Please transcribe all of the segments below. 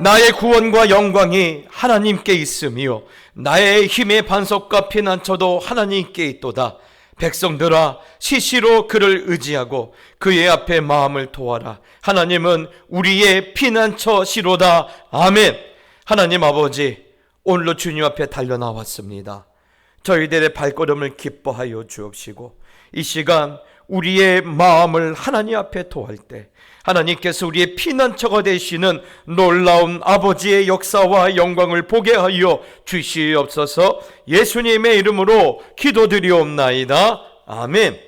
나의 구원과 영광이 하나님께 있으며 나의 힘의 반석과 피난처도 하나님께 있도다. 백성들아, 시시로 그를 의지하고 그의 앞에 마음을 도와라. 하나님은 우리의 피난처시로다. 아멘. 하나님 아버지, 오늘도 주님 앞에 달려나왔습니다. 저희들의 발걸음을 기뻐하여 주옵시고, 이 시간 우리의 마음을 하나님 앞에 토할 때 하나님께서 우리의 피난처가 되시는 놀라운 아버지의 역사와 영광을 보게 하여 주시옵소서. 예수님의 이름으로 기도드리옵나이다. 아멘.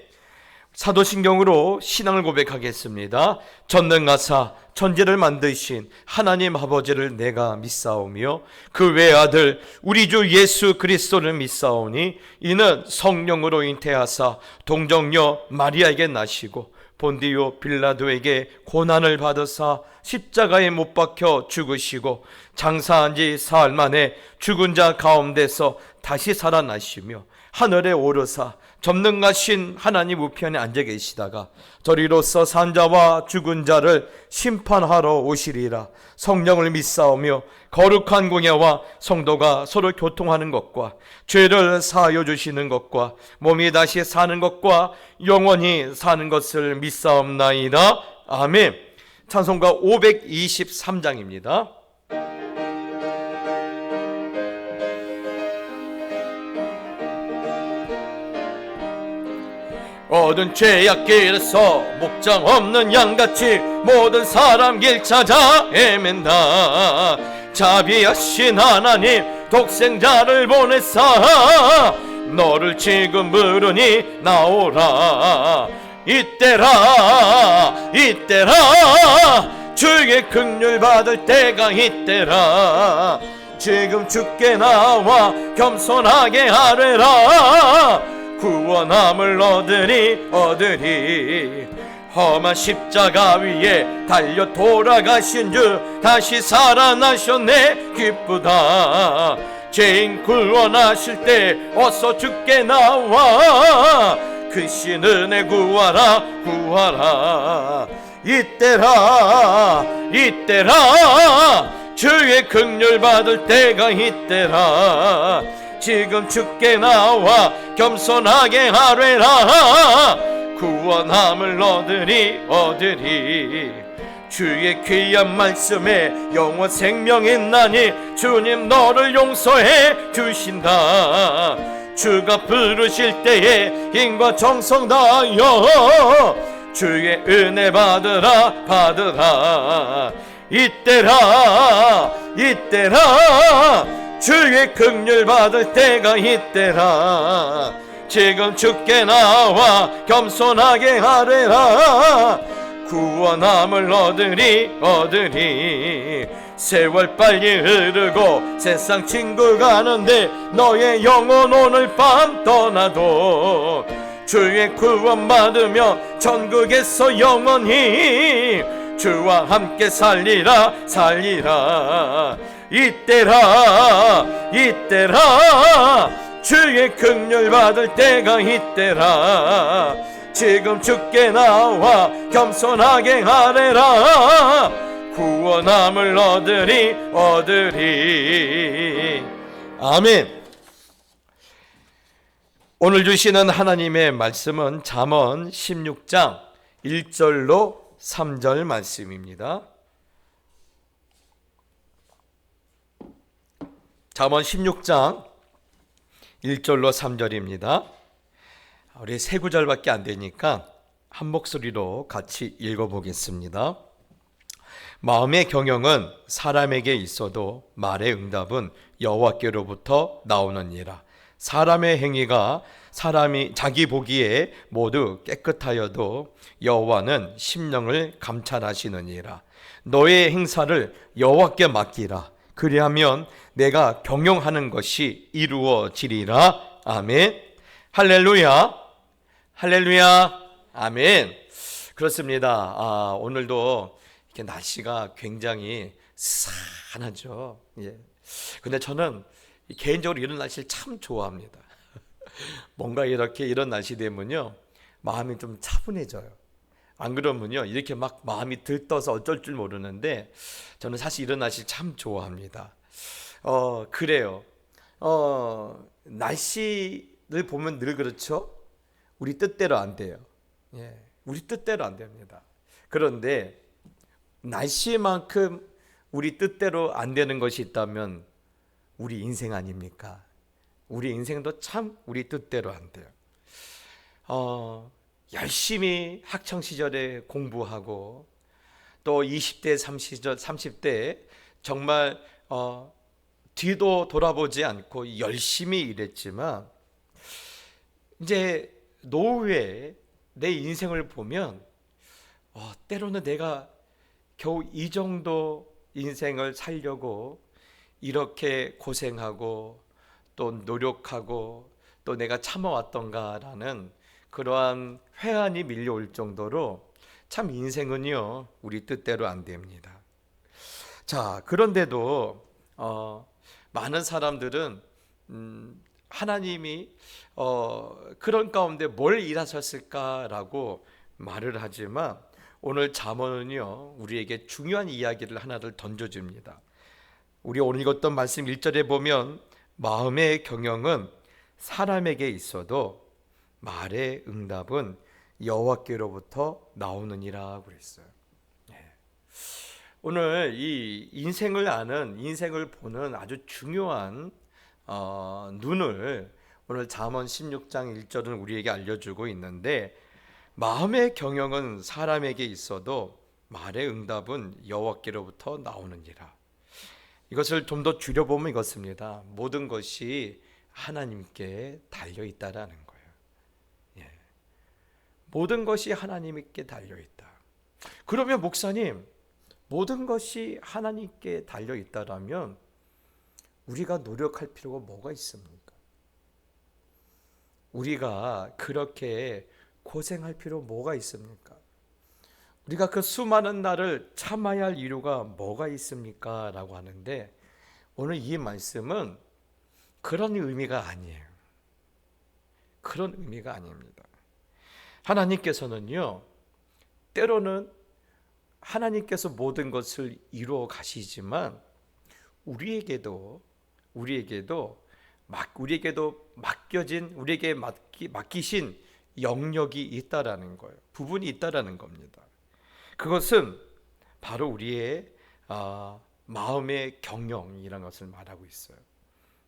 사도신경으로 신앙을 고백하겠습니다. 전능하사 천지를 만드신 하나님 아버지를 내가 믿사오며 그 외아들 우리 주 예수 그리스도를 믿사오니 이는 성령으로 잉태하사 동정녀 마리아에게 나시고 본디오 빌라도에게 고난을 받으사 십자가에 못 박혀 죽으시고 장사한 지 사흘 만에 죽은 자 가운데서 다시 살아나시며 하늘에 오르사 전능하신 하나님 우편에 앉아 계시다가 저리로서 산 자와 죽은 자를 심판하러 오시리라. 성령을 믿사오며 거룩한 공예와 성도가 서로 교통하는 것과 죄를 사하여 주시는 것과 몸이 다시 사는 것과 영원히 사는 것을 믿사옵나이다. 아멘. 찬송가 523장입니다. 모든 죄악길에서 목장 없는 양같이 모든 사람 길 찾아 헤맨다. 자비하신 하나님 독생자를 보내사 너를 지금 부르니 나오라. 이때라 이때라 주의 긍휼 받을 때가 이때라. 지금 주께 나와 겸손하게 하래라. 구원함을 얻으리 험한 십자가 위에 달려 돌아가신 주 다시 살아나셨네. 기쁘다. 죄인 구원하실 때 어서 주께 나와 그 신 은혜 구하라 구하라. 이때라 이때라 주의 긍휼 받을 때가 이때라. 지금 주께 나와 겸손하게 하래라. 구원함을 얻으리 주의 귀한 말씀에 영원 생명이 있나니 주님 너를 용서해 주신다. 주가 부르실 때에 힘과 정성 다하여 주의 은혜 받으라. 이때라 주의 긍휼 받을 때가 이때라. 지금 주께 나와 겸손하게 하래라. 구원함을 얻으리 세월 빨리 흐르고 세상 친구 가는데 너의 영혼 오늘 밤 떠나도 주의 구원 받으며 천국에서 영원히 주와 함께 살리라. 이때라 주의 긍휼 받을 때가 이때라. 지금 주께 나와 겸손하게 하래라. 구원함을 얻으리 아멘. 오늘 주시는 하나님의 말씀은 잠언 16장 1절로 3절 말씀입니다. 잠언 16장 1절로 3절입니다. 우리 세 구절밖에 안 되니까 한 목소리로 같이 읽어보겠습니다. 마음의 경영은 사람에게 있어도 말의 응답은 여호와께로부터 나오느니라. 사람의 행위가 사람이 자기 보기에 모두 깨끗하여도 여호와는 심령을 감찰하시느니라. 너의 행사를 여호와께 맡기라. 그리하면 내가 경영하는 것이 이루어지리라. 아멘. 할렐루야. 아멘. 그렇습니다. 오늘도 이렇게 날씨가 굉장히 스산하죠. 예. 근데 저는 개인적으로 이런 날씨를 참 좋아합니다. 뭔가 이런 날씨 되면요 마음이 좀 차분해져요. 안 그러면요 이렇게 막 마음이 들떠서 어쩔 줄 모르는데 저는 사실 이런 날씨 참 좋아합니다. 그래요. 날씨를 보면 늘 그렇죠. 우리 뜻대로 안 돼요. 예, 우리 뜻대로 안 됩니다. 그런데 날씨만큼 우리 뜻대로 안 되는 것이 있다면 우리 인생 아닙니까? 우리 인생도 참 우리 뜻대로 안 돼요. 열심히 학창 시절에 공부하고 또 20대, 30대 정말 뒤도 돌아보지 않고 열심히 일했지만 이제 노후에 내 인생을 보면 때로는 내가 겨우 이 정도 인생을 살려고 이렇게 고생하고 또 노력하고 또 내가 참아왔던가라는 그러한 회한이 밀려올 정도로 참 인생은요 우리 뜻대로 안 됩니다. 자, 그런데도 많은 사람들은 하나님이 그런 가운데 뭘 일하셨을까라고 말을 하지만 오늘 잠언은요 우리에게 중요한 이야기를 하나를 던져줍니다. 우리 오늘 읽었던 말씀 1절에 보면 마음의 경영은 사람에게 있어도 말의 응답은 여호와께로부터 나오느니라 그랬어요. 오늘 이 인생을 아는, 인생을 보는 아주 중요한 눈을 오늘 잠언 16장 1절은 우리에게 알려주고 있는데 마음의 경영은 사람에게 있어도 말의 응답은 여호와께로부터 나오느니라. 이것을 좀 더 줄여보면 이것입니다. 모든 것이 하나님께 달려있다라는 거예요. 예. 모든 것이 하나님께 달려있다. 그러면 목사님, 모든 것이 하나님께 달려있다라면 우리가 노력할 필요가 뭐가 있습니까? 우리가 그렇게 고생할 필요 뭐가 있습니까? 우리가 그 수많은 날을 참아야 할 이유가 뭐가 있습니까? 라고 하는데 오늘 이 말씀은 그런 의미가 아니에요. 그런 의미가 아닙니다. 하나님께서는요 때로는 하나님께서 모든 것을 이루어 가시지만 우리에게도 맡겨진 우리에게 맡기신 영역이 있다라는 거예요. 부분이 있다라는 겁니다. 그것은 바로 우리의 마음의 경영이라는 것을 말하고 있어요.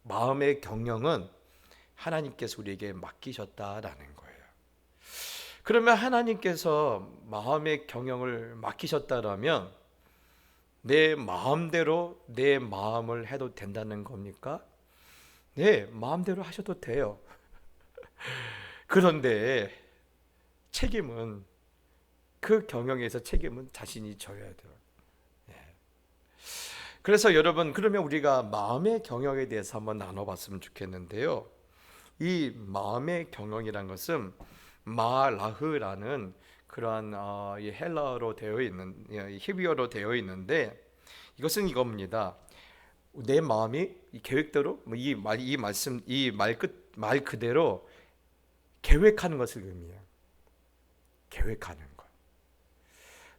마음의 경영은 하나님께서 우리에게 맡기셨다라는 거예요. 그러면 하나님께서 마음의 경영을 맡기셨다라면 내 마음대로 내 마음을 해도 된다는 겁니까? 네, 마음대로 하셔도 돼요. 그런데 책임은 그 경영에서 책임은 자신이 져야 돼요. 그래서 여러분 그러면 우리가 마음의 경영에 대해서 한번 나눠봤으면 좋겠는데요. 이 마음의 경영이란 것은 마라흐라는 그러한 헬라어로 되어 있는 히브리어로 되어 있는데 이것은 이겁니다. 내 마음이 이 계획대로 이 말 그대로 계획하는 것을 의미해요. 계획하는 것.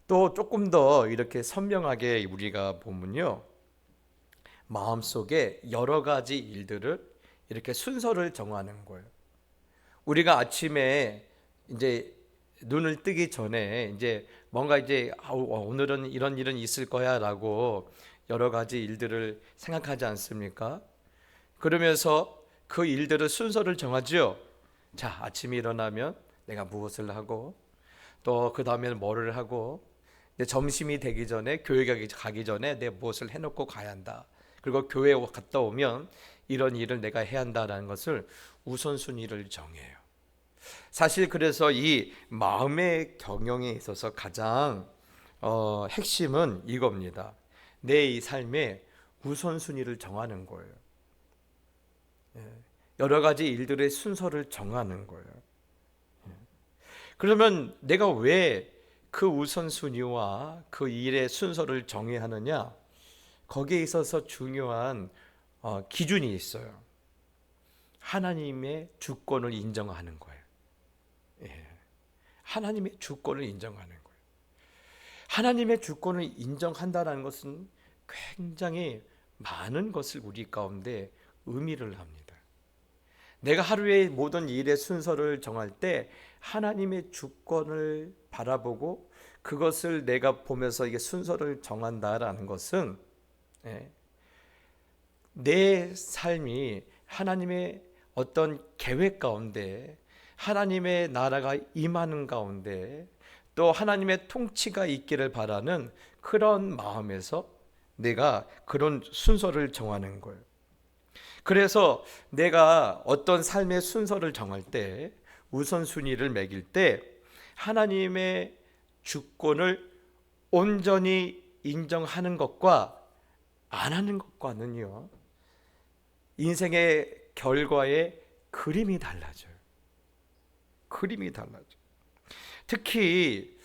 또 조금 더 이렇게 선명하게 우리가 보면요. 마음속에 여러 가지 일들을 이렇게 순서를 정하는 거예요. 우리가 아침에 이제 눈을 뜨기 전에 이제 뭔가 이제 오늘은 이런 일은 있을 거야라고 여러 가지 일들을 생각하지 않습니까? 그러면서 그 일들을 순서를 정하죠. 자, 아침에 일어나면 내가 무엇을 하고 또 그 다음에는 뭐를 하고 점심이 되기 전에 교회 가기 전에 내가 무엇을 해놓고 가야 한다. 그리고 교회에 갔다 오면 이런 일을 내가 해야 한다라는 것을 우선순위를 정해요. 사실 그래서 이 마음의 경영에 있어서 가장 핵심은 이겁니다. 내 이 삶의 우선순위를 정하는 거예요. 여러 가지 일들의 순서를 정하는 거예요. 그러면 내가 왜 그 우선순위와 그 일의 순서를 정해야 하느냐? 거기에 있어서 중요한 기준이 있어요. 하나님의 주권을 인정하는 거예요. 하나님의 주권을 인정하는 거예요. 하나님의 주권을 인정한다는 것은 굉장히 많은 것을 우리 가운데 의미를 합니다. 내가 하루의 모든 일의 순서를 정할 때 하나님의 주권을 바라보고 그것을 내가 보면서 이게 순서를 정한다라는 것은 내 삶이 하나님의 어떤 계획 가운데, 하나님의 나라가 임하는 가운데, 또 하나님의 통치가 있기를 바라는 그런 마음에서 내가 그런 순서를 정하는 거예요. 그래서 내가 어떤 삶의 순서를 정할 때, 우선순위를 매길 때 하나님의 주권을 온전히 인정하는 것과 안 하는 것과는요, 인생의 결과의 그림이 달라져요. 그림이 달라져요. 특히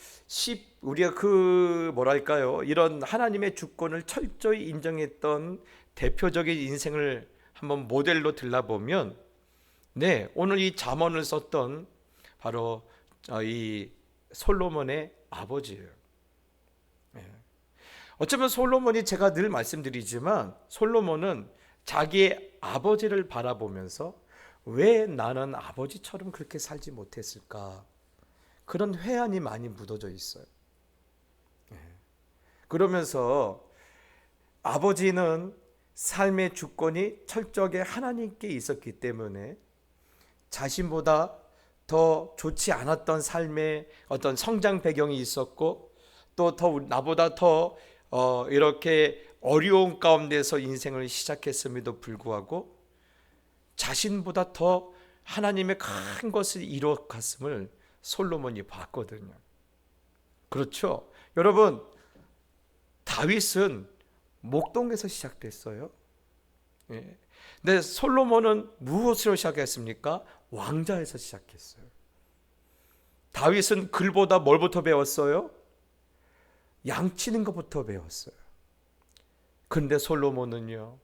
우리가 이런 하나님의 주권을 철저히 인정했던 대표적인 인생을 한번 모델로 들라보면, 오늘 이 잠언을 썼던 바로 이 솔로몬의 아버지예요. 어쩌면 솔로몬이, 제가 늘 말씀드리지만, 솔로몬은 자기의 아버지를 바라보면서 왜 나는 아버지처럼 그렇게 살지 못했을까, 그런 회한이 많이 묻어져 있어요. 그러면서 아버지는 삶의 주권이 철저하게 하나님께 있었기 때문에 자신보다 더 좋지 않았던 삶의 어떤 성장 배경이 있었고, 또 나보다 더 이렇게 어려운 가운데서 인생을 시작했음에도 불구하고 자신보다 더 하나님의 큰 것을 이루었음을 솔로몬이 봤거든요. 그렇죠? 여러분, 다윗은 목동에서 시작됐어요. 근데 솔로몬은 무엇으로 시작했습니까? 왕자에서 시작했어요. 다윗은 글보다 뭘부터 배웠어요? 양치는 것부터 배웠어요. 그런데 솔로몬은요,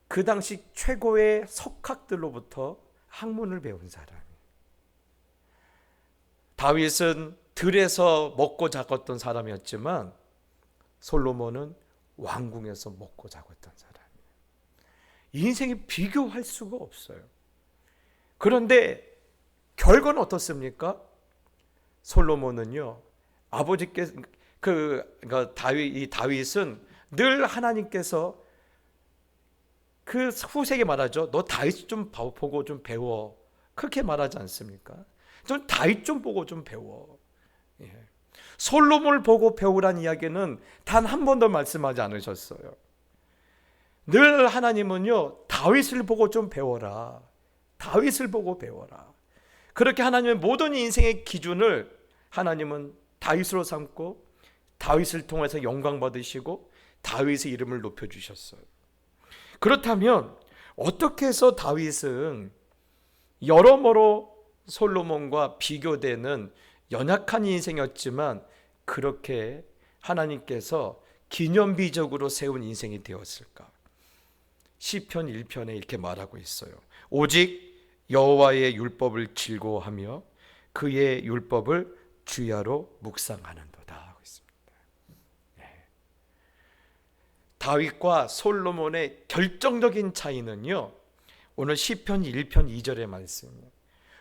그 당시 최고의 석학들로부터 학문을 배운 사람이에요. 다윗은 들에서 먹고 자랐던 사람이었지만 솔로몬은 왕궁에서 먹고 자랐던 사람이에요. 인생이 비교할 수가 없어요. 그런데 결과는 어떻습니까? 솔로몬은요, 아버지께서 다윗은 늘 하나님께서 그 후세에게 말하죠. 너 다윗 좀 보고 좀 배워. 그렇게 말하지 않습니까? 좀 다윗 좀 보고 좀 배워. 솔로몬을 보고 배우란 이야기는 단 한 번도 말씀하지 않으셨어요. 늘 하나님은요, 다윗을 보고 좀 배워라. 다윗을 보고 배워라. 그렇게 하나님의 모든 인생의 기준을 하나님은 다윗으로 삼고 다윗을 통해서 영광 받으시고 다윗의 이름을 높여주셨어요. 그렇다면 어떻게 해서 다윗은 여러모로 솔로몬과 비교되는 연약한 인생이었지만 그렇게 하나님께서 기념비적으로 세운 인생이 되었을까? 시편 1편에 이렇게 말하고 있어요. 오직 여호와의 율법을 즐거워하며 그의 율법을 주야로 묵상하는도다 하고 있습니다. 다윗과 솔로몬의 결정적인 차이는요, 오늘 시편 1편 2절의 말씀이에요.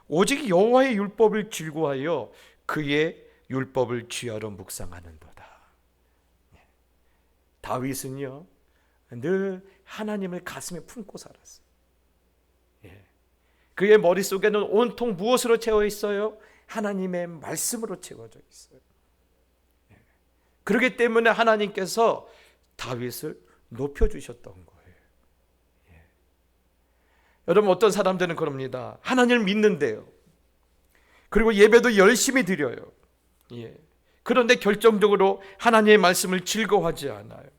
오직 여호와의 율법을 즐거워하여 그의 율법을 주야로 묵상하는도다. 다윗은요, 늘 하나님을 가슴에 품고 살았어요. 그의 머릿속에는 온통 무엇으로 채워 있어요? 하나님의 말씀으로 채워져 있어요. 그렇기 때문에 하나님께서 다윗을 높여주셨던 거예요. 여러분, 어떤 사람들은 그럽니다. 하나님을 믿는데요, 그리고 예배도 열심히 드려요. 그런데 결정적으로 하나님의 말씀을 즐거워하지 않아요.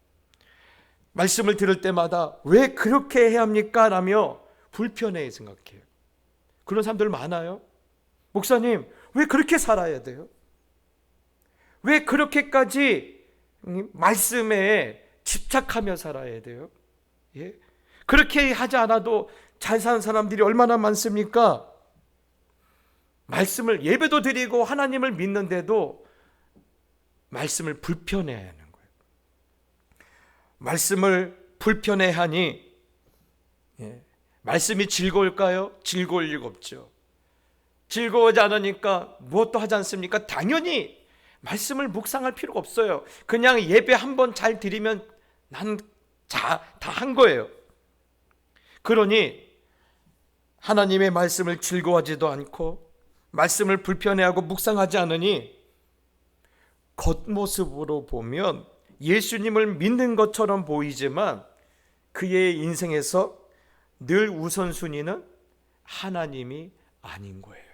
말씀을 들을 때마다 왜 그렇게 해야 합니까? 라며 불편해 생각해요. 그런 사람들 많아요. 목사님, 왜 그렇게 살아야 돼요? 왜 그렇게까지 말씀에 집착하며 살아야 돼요? 그렇게 하지 않아도 잘 사는 사람들이 얼마나 많습니까? 말씀을 예배도 드리고 하나님을 믿는데도 말씀을 불편해하는 거예요. 말씀을 불편해하니 말씀이 즐거울까요? 즐거울 리가 없죠. 즐거워하지 않으니까 무엇도 하지 않습니까? 당연히 말씀을 묵상할 필요가 없어요. 그냥 예배 한번 잘 드리면 난 다 한 거예요. 그러니 하나님의 말씀을 즐거워하지도 않고 말씀을 불편해하고 묵상하지 않으니 겉모습으로 보면 예수님을 믿는 것처럼 보이지만 그의 인생에서 늘 우선순위는 하나님이 아닌 거예요.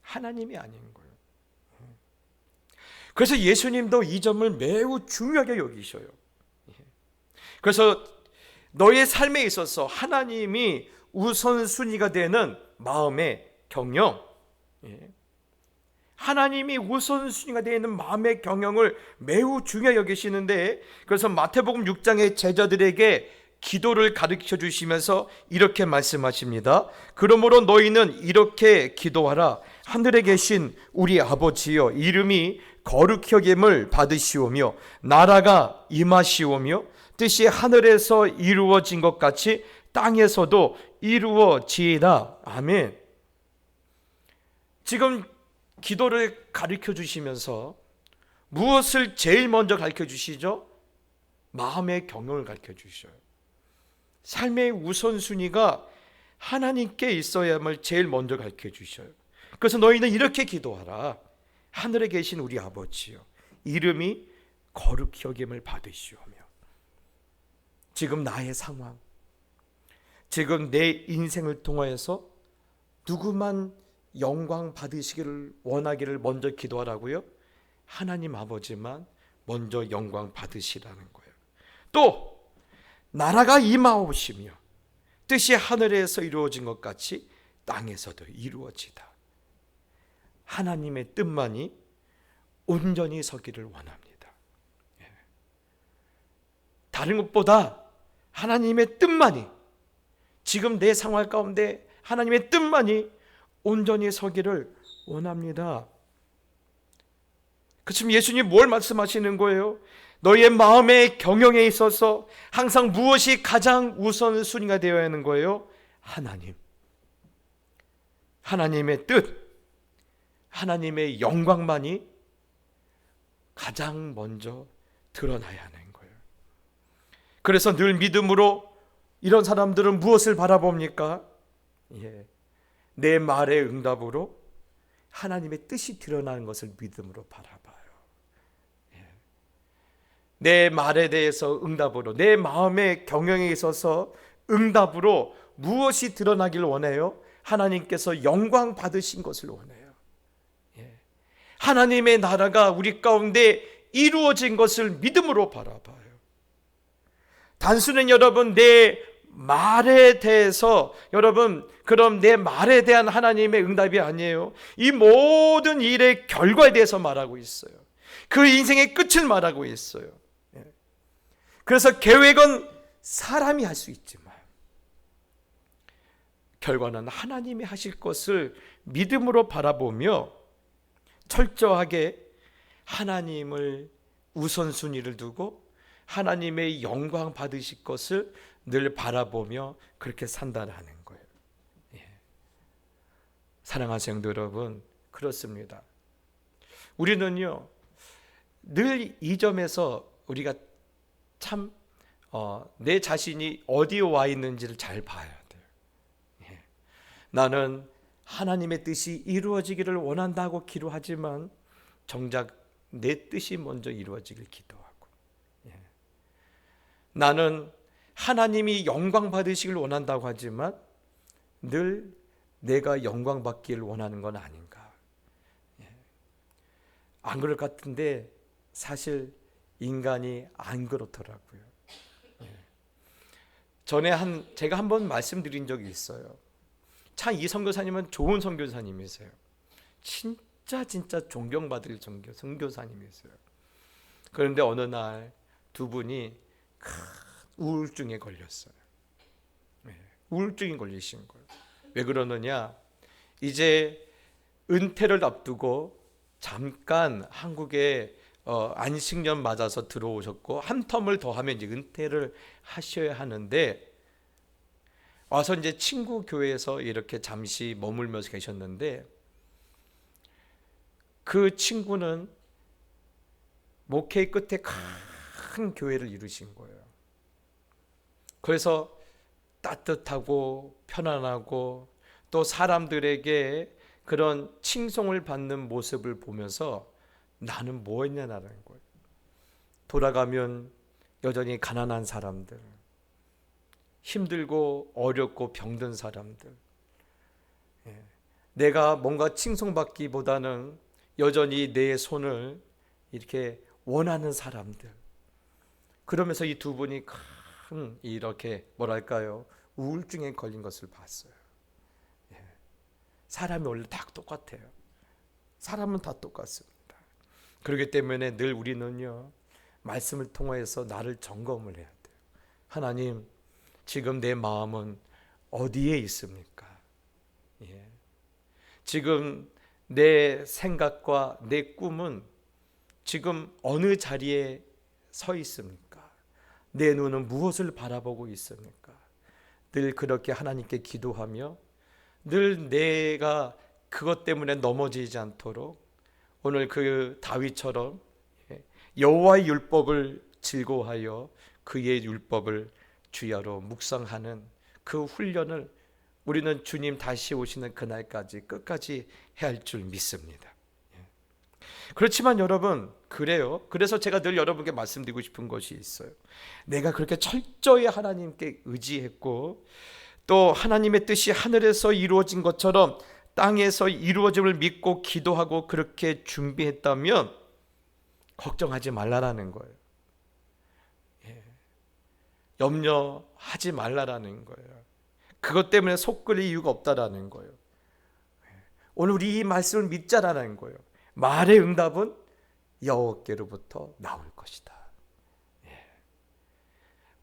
하나님이 아닌 거예요. 그래서 예수님도 이 점을 매우 중요하게 여기셔요. 그래서 너의 삶에 있어서 하나님이 우선순위가 되는 마음의 경영, 하나님이 우선순위가 되어 있는 마음의 경영을 매우 중요히 여기시는데, 그래서 마태복음 6장의 제자들에게 기도를 가르쳐 주시면서 이렇게 말씀하십니다. 그러므로 너희는 이렇게 기도하라. 하늘에 계신 우리 아버지여, 이름이 거룩히 여김을 받으시오며 나라가 임하시오며 뜻이 하늘에서 이루어진 것 같이 땅에서도 이루어지이다. 아멘. 지금 기도를 가르쳐 주시면서 무엇을 제일 먼저 가르쳐 주시죠? 마음의 경영을 가르쳐 주셔요. 삶의 우선순위가 하나님께 있어야만 제일 먼저 가르쳐 주셔요. 그래서 너희는 이렇게 기도하라. 하늘에 계신 우리 아버지여, 이름이 거룩히 여김을 받으시오며. 지금 나의 상황, 지금 내 인생을 통하여서 누구만 영광 받으시기를 원하기를 먼저 기도하라고요? 하나님 아버지만 먼저 영광 받으시라는 거예요. 또 나라가 임하오시며 뜻이 하늘에서 이루어진 것 같이 땅에서도 이루어지다. 하나님의 뜻만이 온전히 서기를 원합니다. 다른 것보다 하나님의 뜻만이, 지금 내 상황 가운데 하나님의 뜻만이 온전히 서기를 원합니다. 그렇지만 예수님 뭘 말씀하시는 거예요? 너희의 마음의 경영에 있어서 항상 무엇이 가장 우선순위가 되어야 하는 거예요? 하나님, 하나님의 뜻, 하나님의 영광만이 가장 먼저 드러나야 하는 거예요. 그래서 늘 믿음으로, 이런 사람들은 무엇을 바라봅니까? 내 말의 응답으로 하나님의 뜻이 드러나는 것을 믿음으로 바라봐요. 내 말에 대해서 응답으로, 내 마음의 경영에 있어서 응답으로 무엇이 드러나길 원해요? 하나님께서 영광 받으신 것을 원해요. 하나님의 나라가 우리 가운데 이루어진 것을 믿음으로 바라봐요. 단순히 여러분 내 말에 대해서, 여러분 그럼 내 말에 대한 하나님의 응답이 아니에요. 이 모든 일의 결과에 대해서 말하고 있어요. 그 인생의 끝을 말하고 있어요. 그래서 계획은 사람이 할 수 있지만 결과는 하나님이 하실 것을 믿음으로 바라보며 철저하게 하나님을 우선순위를 두고 하나님의 영광 받으실 것을 늘 바라보며 그렇게 산다는 거예요. 사랑하는 성도 여러분, 그렇습니다. 우리는요 늘 이 점에서 우리가 참 내 자신이 어디에 와 있는지를 잘 봐야 돼요. 나는 하나님의 뜻이 이루어지기를 원한다고 기도하지만 정작 내 뜻이 먼저 이루어지길 기도하고, 나는 하나님이 영광 받으시길 원한다고 하지만 늘 내가 영광 받기를 원하는 건 아닌가. 안 그럴 것 같은데 사실 인간이 안 그렇더라고요. 전에 제가 한번 말씀드린 적이 있어요. 참 이 선교사님은 좋은 선교사님이세요. 진짜 존경받을 선교사님이세요. 그런데 어느 날 두 분이 큰 우울증에 걸렸어요. 우울증이 걸리신 거예요. 왜 그러느냐? 이제 은퇴를 앞두고 잠깐 한국에 안식년 맞아서 들어오셨고 한 텀을 더 하면 이제 은퇴를 하셔야 하는데 와서 이제 친구 교회에서 이렇게 잠시 머물면서 계셨는데 그 친구는 목회 끝에 큰 교회를 이루신 거예요. 그래서 따뜻하고 편안하고 또 사람들에게 그런 칭송을 받는 모습을 보면서 나는 뭐 했냐라는 거예요. 돌아가면 여전히 가난한 사람들, 힘들고 어렵고 병든 사람들, 내가 뭔가 칭송받기보다는 여전히 내 손을 이렇게 원하는 사람들, 그러면서 이 두 분이 큰 이렇게 뭐랄까요, 우울증에 걸린 것을 봤어요. 사람이 원래 다 똑같아요. 사람은 다 똑같습니다. 그렇기 때문에 늘 우리는요, 말씀을 통해서 나를 점검을 해야 돼요. 하나님, 지금 내 마음은 어디에 있습니까? 지금 내 생각과 내 꿈은 지금 어느 자리에 서 있습니까? 내 눈은 무엇을 바라보고 있습니까? 늘 그렇게 하나님께 기도하며 늘 내가 그것 때문에 넘어지지 않도록 오늘 그 다윗처럼 여호와의 율법을 즐거워하여 그의 율법을 주야로 묵상하는 그 훈련을 우리는 주님 다시 오시는 그날까지 끝까지 해야 할 줄 믿습니다. 그렇지만 여러분, 그래요. 그래서 제가 늘 여러분께 말씀드리고 싶은 것이 있어요. 내가 그렇게 철저히 하나님께 의지했고 또 하나님의 뜻이 하늘에서 이루어진 것처럼 땅에서 이루어짐을 믿고 기도하고 그렇게 준비했다면 걱정하지 말라라는 거예요. 염려하지 말라라는 거예요. 그것 때문에 속 끓일 이유가 없다라는 거예요. 오늘 우리 이 말씀을 믿자라는 거예요. 말의 응답은 여호와께로부터 나올 것이다.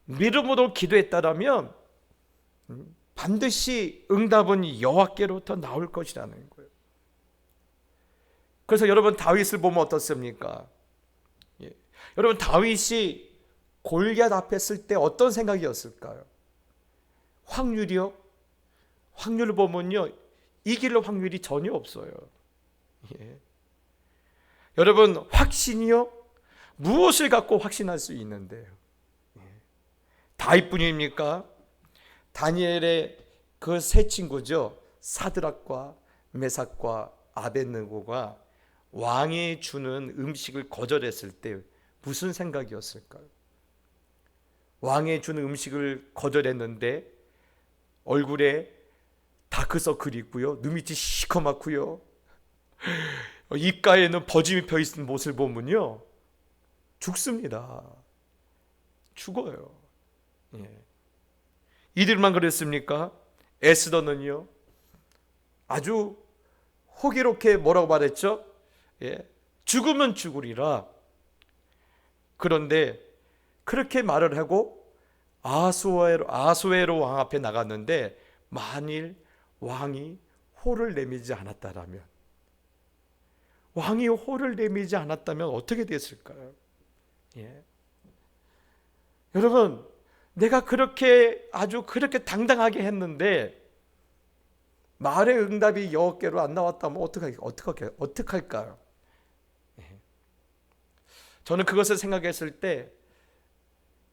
믿음으로 기도했다라면 반드시 응답은 여호와께로부터 나올 것이라는 거예요. 그래서 여러분 다윗을 보면 어떻습니까? 여러분 다윗이 골리앗 앞에 설 때 어떤 생각이었을까요? 확률이요? 확률을 보면요, 이길 확률이 전혀 없어요. 여러분 확신이요? 무엇을 갖고 확신할 수 있는데요? 다윗뿐입니까? 다니엘의 그 세 친구죠. 사드락과 메삭과 아벳느고가 왕이 주는 음식을 거절했을 때 무슨 생각이었을까요? 왕이 주는 음식을 거절했는데 얼굴에 다크서클이 있고요, 눈밑이 시커멓고요, 입가에는 버짐이 펴있는 모습을 보면요 죽습니다. 죽어요. 이들만 그랬습니까? 에스더는요 아주 호기롭게 뭐라고 말했죠? 죽으면 죽으리라. 그런데 그렇게 말을 하고 아수에로 왕 앞에 나갔는데 만일 왕이 호를 내밀지 않았다면 어떻게 됐을까요? 여러분, 내가 그렇게 아주 그렇게 당당하게 했는데 말의 응답이 여호와께로 안 나왔다면 어떡할까요? 저는 그것을 생각했을 때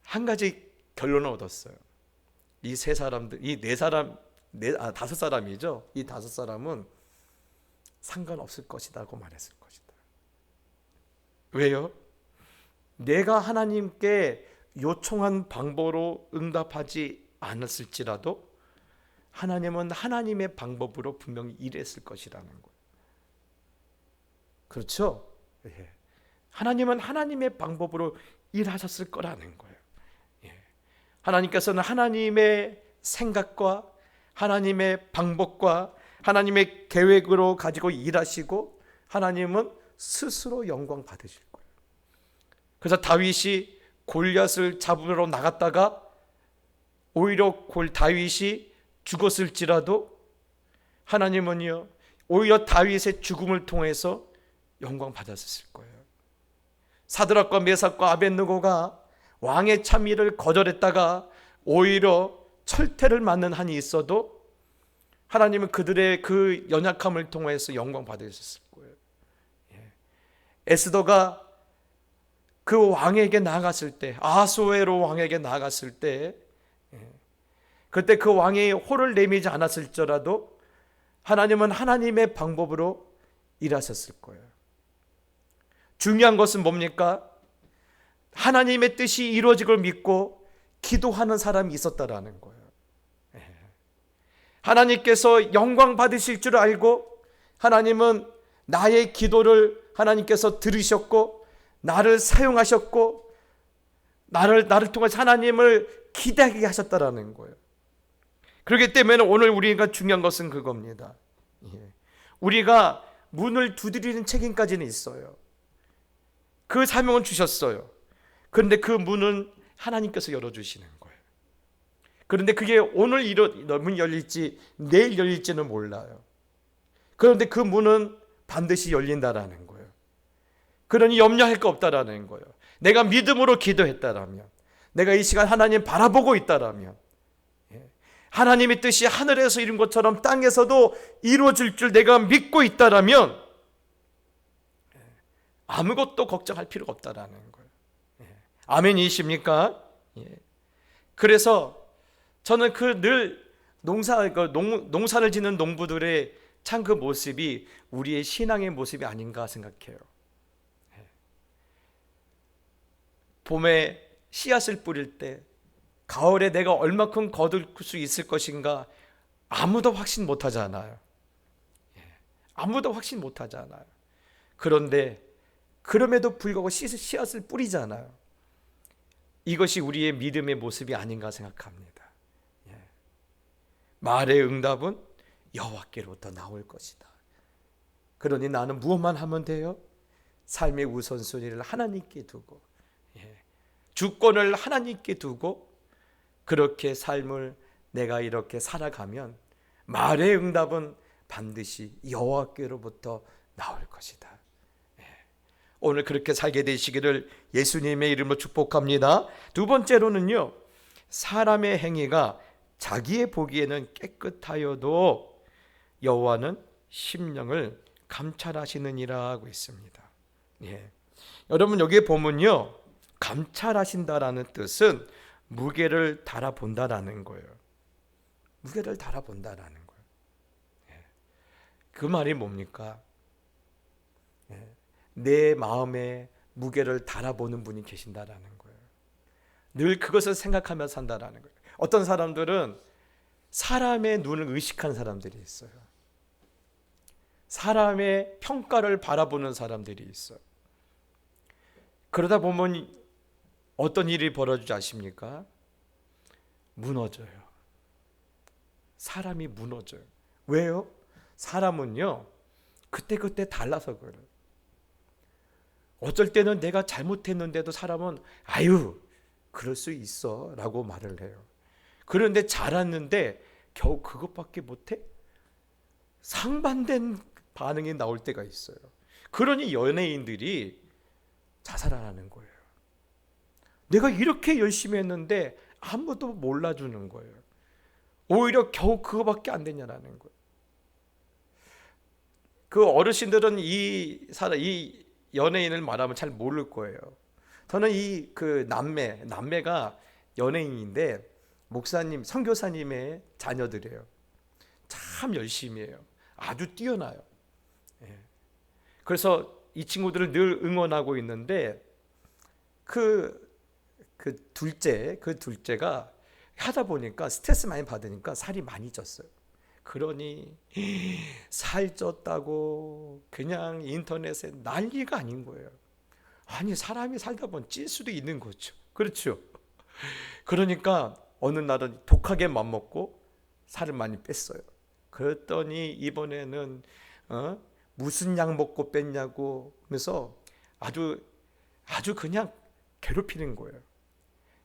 한 가지 결론을 얻었어요. 이 세 사람들, 다섯 사람이죠. 이 다섯 사람은 상관없을 것이다고 말했을 것이다. 왜요? 내가 하나님께 요청한 방법으로 응답하지 않았을지라도 하나님은 하나님의 방법으로 분명히 일했을 것이라는 거예요. 그렇죠? 하나님은 하나님의 방법으로 일하셨을 거라는 거예요. 하나님께서는 하나님의 생각과 하나님의 방법과 하나님의 계획으로 가지고 일하시고 하나님은 스스로 영광 받으실 거예요. 그래서 다윗이 골리앗을 잡으러 나갔다가 오히려 다윗이 죽었을지라도 하나님은요 오히려 다윗의 죽음을 통해서 영광 받았을 거예요. 사드락과 메삭과 아벳느고가 왕의 참의를 거절했다가 오히려 철퇴를 맞는 한이 있어도 하나님은 그들의 그 연약함을 통해서 영광 받으셨을 거예요. 에스더가 그 왕에게 나아갔을 때, 아소에로 왕에게 나아갔을 때, 그때 그 왕이 호를 내미지 않았을지라도 하나님은 하나님의 방법으로 일하셨을 거예요. 중요한 것은 뭡니까? 하나님의 뜻이 이루어지걸 믿고 기도하는 사람이 있었다라는 거예요. 하나님께서 영광 받으실 줄 알고 하나님은 나의 기도를 하나님께서 들으셨고 나를 사용하셨고 나를 통해서 하나님을 기대하게 하셨다라는 거예요. 그렇기 때문에 오늘 우리가 중요한 것은 그겁니다. 우리가 문을 두드리는 책임까지는 있어요. 그 사명은 주셨어요. 그런데 그 문은 하나님께서 열어주시는 거예요. 그런데 그게 오늘 문이 열릴지 내일 열릴지는 몰라요. 그런데 그 문은 반드시 열린다라는 거예요. 그러니 염려할 거 없다라는 거예요. 내가 믿음으로 기도했다라면, 내가 이 시간 하나님 바라보고 있다라면, 하나님의 뜻이 하늘에서 이룬 것처럼 땅에서도 이루어질 줄 내가 믿고 있다라면 아무것도 걱정할 필요가 없다라는 거예요. 아멘이십니까? 그래서 저는 그 늘 농사를 짓는 농부들의 참 그 모습이 우리의 신앙의 모습이 아닌가 생각해요. 봄에 씨앗을 뿌릴 때 가을에 내가 얼마큼 거둘 수 있을 것인가 아무도 확신 못하잖아요. 아무도 확신 못하잖아요. 그런데 그럼에도 불구하고 씨앗을 뿌리잖아요. 이것이 우리의 믿음의 모습이 아닌가 생각합니다. 말의 응답은 여호와께로부터 나올 것이다. 그러니 나는 무엇만 하면 돼요? 삶의 우선순위를 하나님께 두고 주권을 하나님께 두고 그렇게 삶을 내가 이렇게 살아가면 말의 응답은 반드시 여호와께로부터 나올 것이다. 오늘 그렇게 살게 되시기를 예수님의 이름으로 축복합니다. 두 번째로는요, 사람의 행위가 자기의 보기에는 깨끗하여도 여호와는 심령을 감찰하시느니라 하고 있습니다. 여러분 여기에 보면요, 감찰하신다라는 뜻은 무게를 달아본다라는 거예요. 무게를 달아본다라는 거예요. 그 말이 뭡니까? 내 마음에 무게를 달아보는 분이 계신다라는 거예요. 늘 그것을 생각하며 산다라는 거예요. 어떤 사람들은 사람의 눈을 의식하는 사람들이 있어요. 사람의 평가를 바라보는 사람들이 있어요. 그러다 보면 어떤 일이 벌어지지 아십니까? 무너져요. 사람이 무너져요. 왜요? 사람은요, 그때그때 달라서 그래요. 어쩔 때는 내가 잘못했는데도 사람은 아유 그럴 수 있어 라고 말을 해요. 그런데 잘했는데 겨우 그것밖에 못해? 상반된 반응이 나올 때가 있어요. 그러니 연예인들이 자살하는 거예요. 내가 이렇게 열심히 했는데 아무도 몰라주는 거예요. 오히려 겨우 그거밖에 안 되냐라는 거예요. 그 어르신들은 이 연예인을 말하면 잘 모를 거예요. 저는 그 남매가 연예인인데 목사님, 선교사님의 자녀들이에요. 참 열심히 해요. 아주 뛰어나요. 그래서 이 친구들을 늘 응원하고 있는데 그 둘째가 하다 보니까 스트레스 많이 받으니까 살이 많이 쪘어요. 그러니 살쪘다고 그냥 인터넷에 난리가 아닌 거예요. 아니 사람이 살다 보면 찔 수도 있는 거죠. 그렇죠. 그러니까 어느 날은 독하게 맘먹고 살을 많이 뺐어요. 그랬더니 이번에는 무슨 약 먹고 뺐냐고 하면서 아주 그냥 괴롭히는 거예요.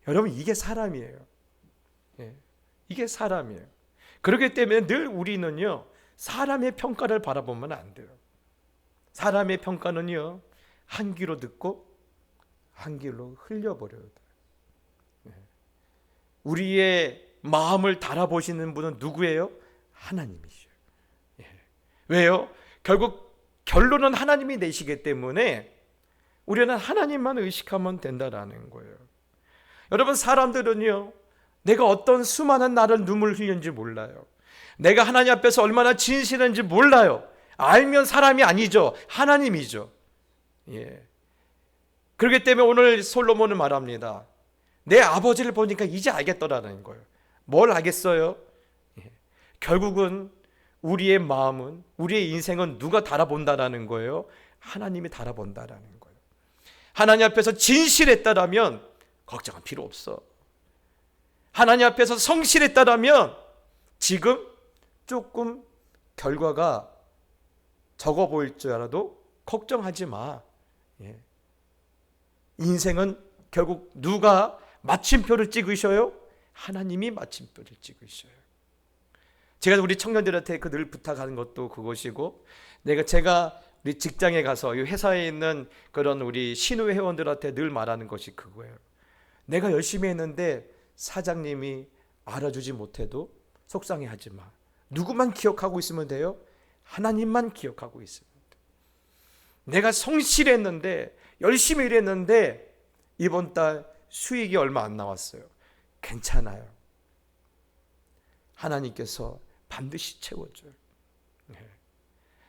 여러분 이게 사람이에요. 이게 사람이에요. 그렇기 때문에 늘 우리는요, 사람의 평가를 바라보면 안 돼요. 사람의 평가는요, 한 귀로 듣고 한 귀로 흘려버려요. 우리의 마음을 달아보시는 분은 누구예요? 하나님이죠. 왜요? 결국 결론은 하나님이 내시기 때문에 우리는 하나님만 의식하면 된다라는 거예요. 여러분, 사람들은요, 내가 어떤 수많은 나를 눈물 흘렸는지 몰라요. 내가 하나님 앞에서 얼마나 진실한지 몰라요. 알면 사람이 아니죠. 하나님이죠. 그렇기 때문에 오늘 솔로몬은 말합니다. 내 아버지를 보니까 이제 알겠더라는 거예요. 뭘 알겠어요? 결국은 우리의 마음은, 우리의 인생은 누가 달아본다라는 거예요? 하나님이 달아본다라는 거예요. 하나님 앞에서 진실했다라면 걱정할 필요 없어. 하나님 앞에서 성실했다라면 지금 조금 결과가 적어 보일 줄 알아도 걱정하지 마. 인생은 결국 누가 마침표를 찍으셔요? 하나님이 마침표를 찍으셔요. 제가 우리 청년들한테 늘 부탁하는 것도 그것이고, 제가 우리 직장에 가서 이 회사에 있는 그런 우리 신우 회원들한테 늘 말하는 것이 그거예요. 내가 열심히 했는데 사장님이 알아주지 못해도 속상해하지 마. 누구만 기억하고 있으면 돼요? 하나님만 기억하고 있으면 돼요. 내가 성실했는데, 열심히 일했는데 이번 달 수익이 얼마 안 나왔어요. 괜찮아요. 하나님께서 반드시 채워줘요.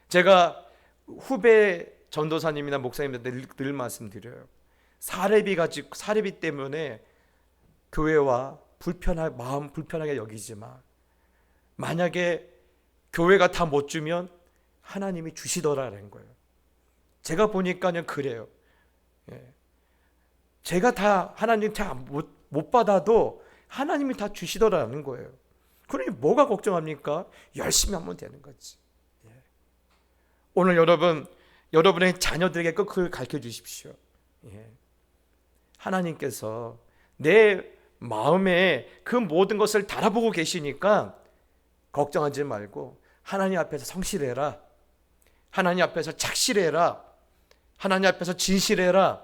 제가 후배 전도사님이나 목사님들한테 늘 말씀드려요. 사례비 때문에 교회와 마음 불편하게 여기지 마. 만약에 교회가 다 못 주면 하나님이 주시더라는 거예요. 제가 보니까는 그래요. 제가 다 하나님 못 받아도 하나님이 다 주시더라는 거예요. 그러니 뭐가 걱정합니까? 열심히 하면 되는 거지. 오늘 여러분의 자녀들에게 꼭 그걸 가르쳐 주십시오. 하나님께서 내 마음에 그 모든 것을 달아보고 계시니까 걱정하지 말고 하나님 앞에서 성실해라. 하나님 앞에서 착실해라. 하나님 앞에서 진실해라.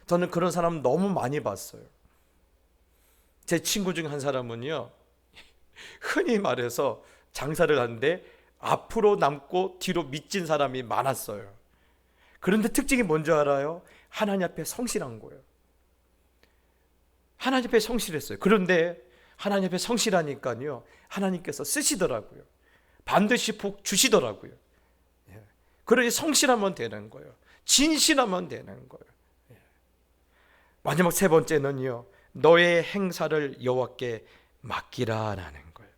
저는 그런 사람 너무 많이 봤어요. 제 친구 중 한 사람은요, 흔히 말해서 장사를 하는데 앞으로 남고 뒤로 미친 사람이 많았어요. 그런데 특징이 뭔지 알아요? 하나님 앞에 성실한 거예요. 하나님 앞에 성실했어요. 그런데 하나님 앞에 성실하니까요, 하나님께서 쓰시더라고요. 반드시 복 주시더라고요. 그러니 성실하면 되는 거예요. 진실하면 되는 거예요. 마지막 세 번째는요, 너의 행사를 여호와께 맡기라라는 거예요.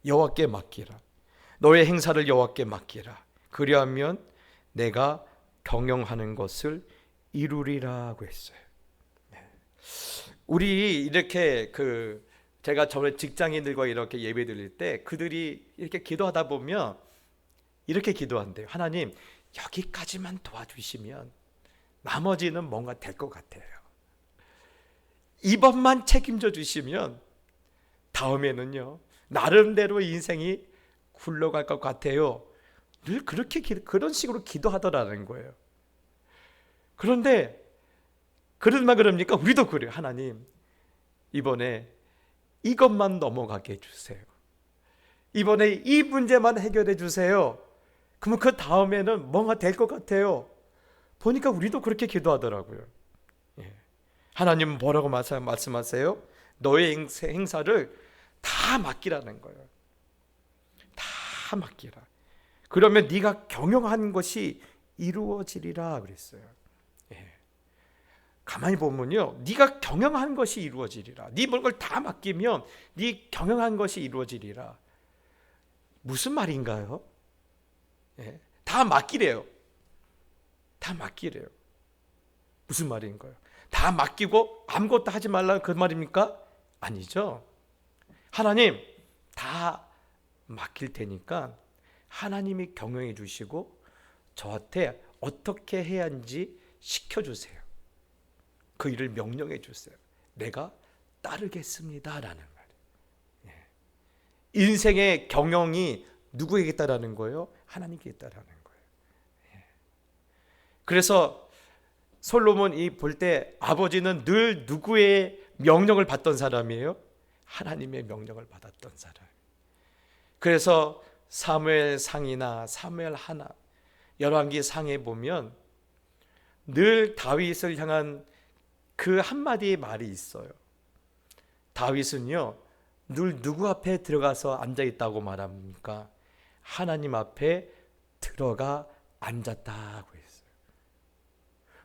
여호와께 맡기라. 너의 행사를 여호와께 맡기라. 그리하면 내가 경영하는 것을 이루리라고 했어요. 우리 이렇게 제가 저의 직장인들과 이렇게 예배 드릴 때 그들이 이렇게 기도하다 보면 이렇게 기도한대요. 하나님, 여기까지만 도와주시면 나머지는 뭔가 될 것 같아요. 이번만 책임져 주시면 다음에는요, 나름대로 인생이 굴러갈 것 같아요. 늘 그런 식으로 기도하더라는 거예요. 그런데 그러면 그럽니까? 우리도 그래요. 하나님, 이번에 이것만 넘어가게 해주세요. 이번에 이 문제만 해결해 주세요. 그러면 그 다음에는 뭔가 될 것 같아요. 보니까 우리도 그렇게 기도하더라고요. 하나님은 뭐라고 말씀하세요? 너의 행사를 다 맡기라는 거예요. 다 맡기라. 그러면 네가 경영한 것이 이루어지리라 그랬어요. 가만히 보면요, 네가 경영한 것이 이루어지리라. 네 모든 걸 다 맡기면 네 경영한 것이 이루어지리라. 무슨 말인가요? 다 맡기래요. 다 맡기래요. 무슨 말인가요? 다 맡기고 아무것도 하지 말라는 그 말입니까? 아니죠. 하나님, 다 맡길 테니까 하나님이 경영해 주시고 저한테 어떻게 해야 하는지 시켜주세요. 그 일을 명령해 주세요. 내가 따르겠습니다 라는 말이에요. 인생의 경영이 누구에게 있다라는 거예요? 하나님께 있다라는 거예요. 그래서 솔로몬이 볼 때 아버지는 늘 누구의 명령을 받던 사람이에요? 하나님의 명령을 받았던 사람. 그래서 사무엘 상이나 사무엘 하나, 열왕기 상에 보면 늘 다윗을 향한 그 한마디의 말이 있어요. 다윗은요, 늘 누구 앞에 들어가서 앉아 있다고 말합니까? 하나님 앞에 들어가 앉았다고 했어요.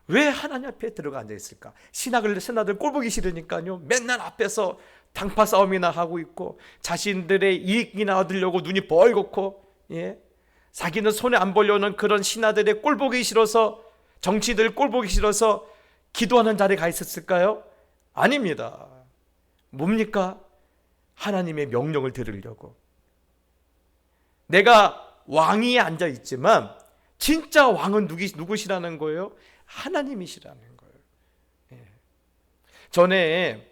왜 하나님 앞에 들어가 앉아 있을까? 신하들 꼴보기 싫으니까요, 맨날 앞에서 당파 싸움이나 하고 있고, 자신들의 이익이나 얻으려고 눈이 벌겋고, 자기는 손에 안 벌려는 그런 신하들의 꼴보기 싫어서, 정치들 꼴보기 싫어서 기도하는 자리에 가 있었을까요? 아닙니다. 뭡니까? 하나님의 명령을 들으려고. 내가 왕위에 앉아 있지만 진짜 왕은 누구시라는 거예요? 하나님이시라는 거예요. 전에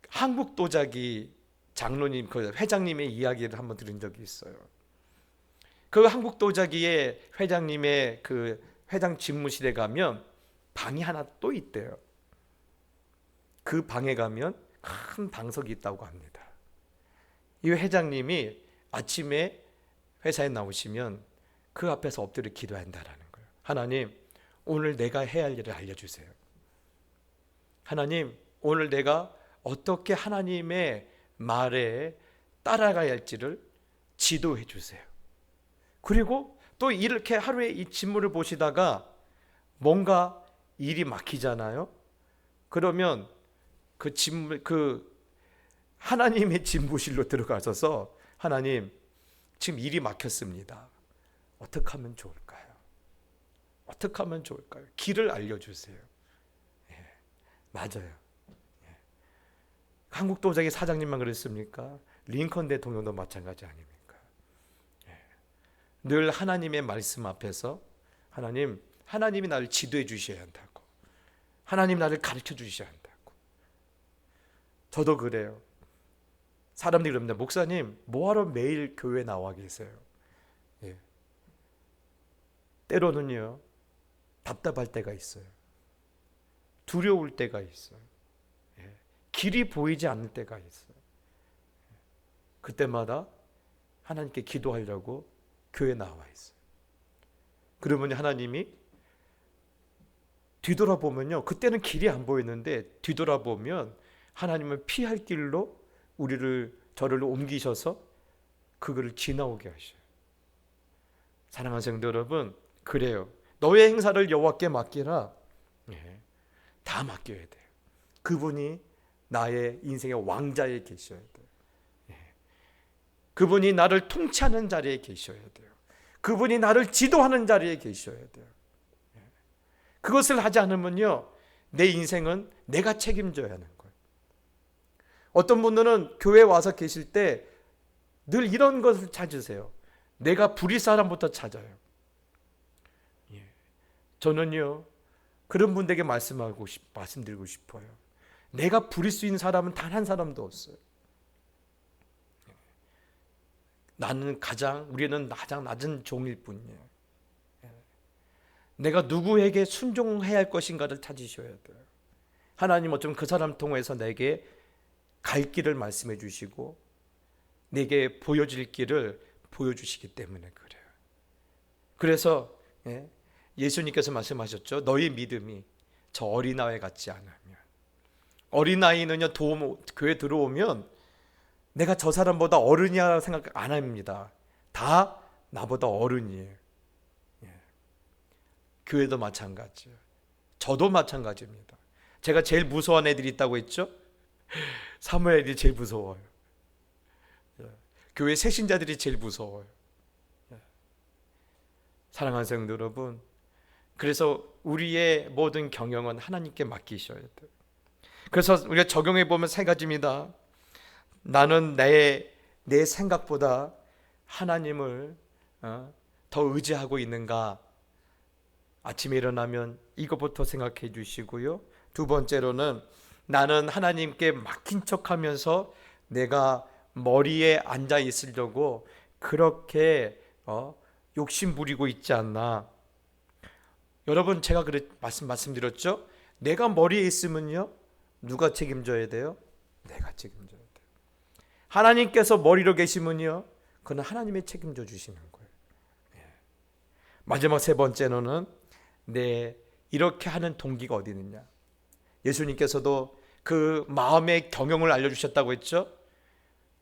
한국 도자기 장로님, 그 회장님의 이야기를 한번 들은 적이 있어요. 그 한국 도자기의 회장님의 그 회장 집무실에 가면 방이 하나 또 있대요. 그 방에 가면 큰 방석이 있다고 합니다. 이 회장님이 아침에 회사에 나오시면 그 앞에서 엎드려 기도한다라는 거예요. 하나님, 오늘 내가 해야 할 일을 알려주세요. 하나님, 오늘 내가 어떻게 하나님의 말에 따라가야 할지를 지도해 주세요. 그리고 또 이렇게 하루에 이 집무를 보시다가 뭔가 일이 막히잖아요. 그러면 그 하나님의 집무실로 들어가셔서 하나님, 지금 일이 막혔습니다. 어떻게 하면 좋을까요? 어떻게 하면 좋을까요? 길을 알려주세요. 맞아요. 한국 도자기 사장님만 그랬습니까? 링컨 대통령도 마찬가지 아닙니까? 늘 하나님의 말씀 앞에서 하나님이 나를 지도해 주셔야 한다고, 하나님 나를 가르쳐 주셔야 한다고. 저도 그래요. 사람들이 그럽니다. 목사님, 뭐하러 매일 교회 나와 계세요? 때로는요, 답답할 때가 있어요. 두려울 때가 있어요. 길이 보이지 않을 때가 있어요. 그때마다 하나님께 기도하려고 교회에 나와 있어요. 그러면 하나님이 뒤돌아보면요, 그때는 길이 안 보이는데 뒤돌아보면 하나님은 피할 길로 저를 옮기셔서 그거를 지나오게 하셔요. 사랑하는 성도 여러분, 그래요. 너의 행사를 여호와께 맡기라. 다 맡겨야 돼요. 그분이 나의 인생의 왕자에 계셔야 돼요. 그분이 나를 통치하는 자리에 계셔야 돼요. 그분이 나를 지도하는 자리에 계셔야 돼요. 그것을 하지 않으면요, 내 인생은 내가 책임져야 하는 거예요. 어떤 분들은 교회에 와서 계실 때 늘 이런 것을 찾으세요. 내가 부릴 사람부터 찾아요. 저는요, 그런 분들에게 말씀드리고 싶어요. 내가 부릴 수 있는 사람은 단 한 사람도 없어요. 우리는 가장 낮은 종일 뿐이에요. 내가 누구에게 순종해야 할 것인가를 찾으셔야 돼요. 하나님 어쩌면 그 사람 통해서 내게 갈 길을 말씀해 주시고 내게 보여질 길을 보여주시기 때문에 그래요. 그래서 예수님께서 말씀하셨죠. 너희 믿음이 저 어린아이 같지 않으면, 어린아이는요, 교회 들어오면 내가 저 사람보다 어른이야 생각 안 합니다. 다 나보다 어른이에요. 교회도 마찬가지예요. 저도 마찬가지입니다. 제가 제일 무서워하는 애들이 있다고 했죠? 사무엘이 제일 무서워요. 교회 새신자들이 제일 무서워요. 사랑하는 성도 여러분, 그래서 우리의 모든 경영은 하나님께 맡기셔야 돼요. 그래서 우리가 적용해 보면 세 가지입니다. 나는 내 생각보다 하나님을 더 의지하고 있는가? 아침에 일어나면 이것부터 생각해 주시고요. 두 번째로는 나는 하나님께 맡긴 척하면서 내가 머리에 앉아 있으려고 그렇게 욕심 부리고 있지 않나? 여러분, 제가 말씀드렸죠? 내가 머리에 있으면요, 누가 책임져야 돼요? 내가 책임져야 돼요. 하나님께서 머리로 계시면요, 그건 하나님이 책임져 주시는 거예요. 마지막 세 번째로는 이렇게 하는 동기가 어디 있느냐. 예수님께서도 그 마음의 경영을 알려주셨다고 했죠.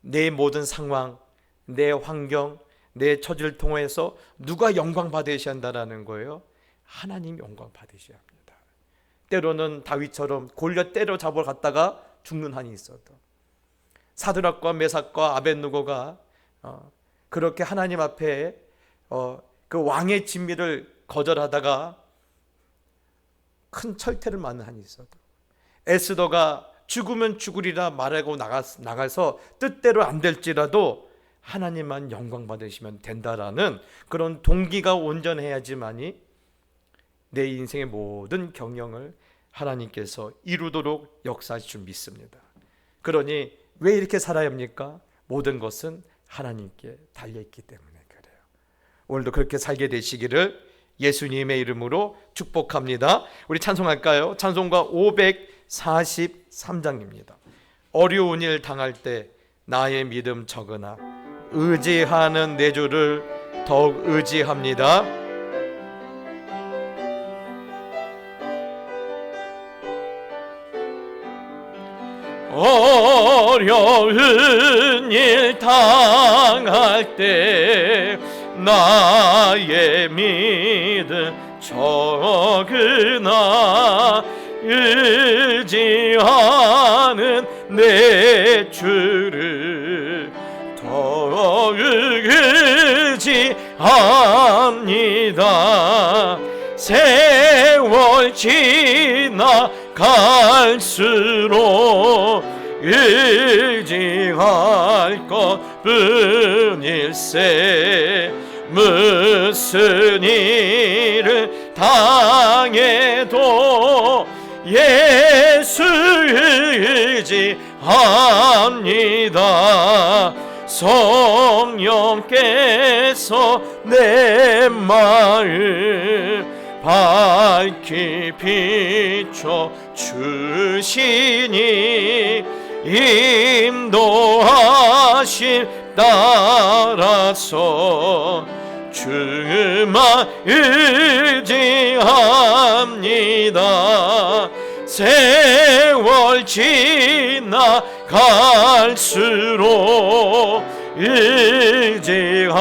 내 모든 상황, 내 환경, 내 처지를 통해서 누가 영광 받으셔야 한다는 거예요? 하나님 영광 받으셔야 합니다. 때로는 다윗처럼 골리앗 때려잡으러 갔다가 죽는 한이 있어도, 사드락과 메삭과 아벳느고가 그렇게 하나님 앞에 그 왕의 진미를 거절하다가 큰 철퇴를 맞는 한이 있어도, 에스더가 죽으면 죽으리라 말하고 나가서 뜻대로 안 될지라도 하나님만 영광 받으시면 된다라는 그런 동기가 온전해야지만이 내 인생의 모든 경영을 하나님께서 이루도록 역사하실 줄 믿습니다. 그러니 왜 이렇게 살아야 합니까? 모든 것은 하나님께 달려있기 때문에 그래요. 오늘도 그렇게 살게 되시기를 예수님의 이름으로 축복합니다. 우리 찬송할까요? 찬송가 543장입니다. 어려운 일 당할 때 나의 믿음 적으나 의지하는 내 주를 더욱 의지합니다. 어려운 일 당할 때 나의 믿음 적으나 의지하는 내 주를 더욱 의지합니다. 세월 지나갈수록 의지할 것뿐일세. 무슨 일을 당해도 예수 의지합니다. 성령께서 내 마음 밝히 비춰 주시니 인도하심 따라서 주만 의지합니다. 세월 지나갈수록 의지할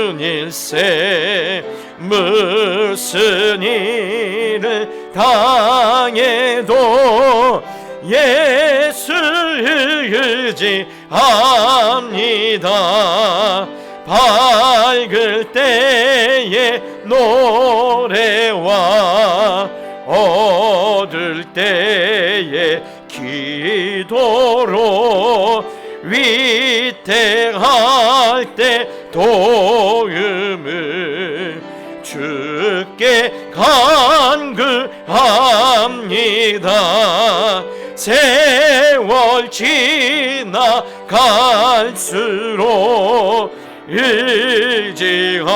것뿐일세. 무슨 일을 당해도 예수 의지합니다. 밝을 때에 노래와 어두울 때에 기도로 위태할 때 도움을 주께 간구합니다. 세월 지나갈수록 의지할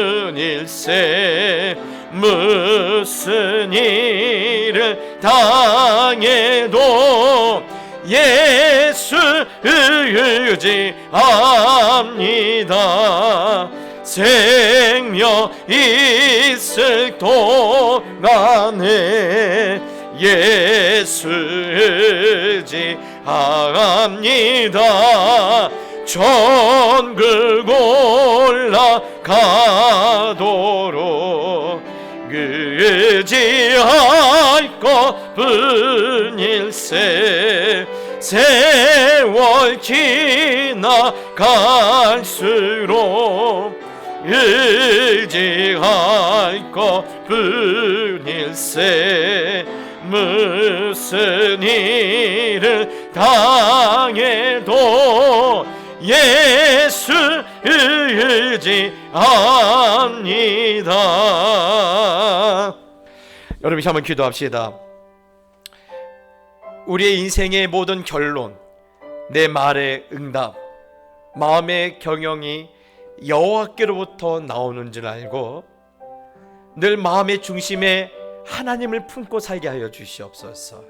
것뿐일세. 무슨 일을 당해도 예수 의지합니다. 생명 있을 동안에 예수 의지합니다. 천국 올라가도록 의지할 것뿐일세. 세월 지나갈수록 의지할 것뿐일세. 무슨 일을 당해도 예수 의지합니다. 여러분, 한번 기도합시다. 우리의 인생의 모든 결론, 내 말의 응답, 마음의 경영이 여호와께로부터 나오는 줄 알고 늘 마음의 중심에 하나님을 품고 살게 하여 주시옵소서.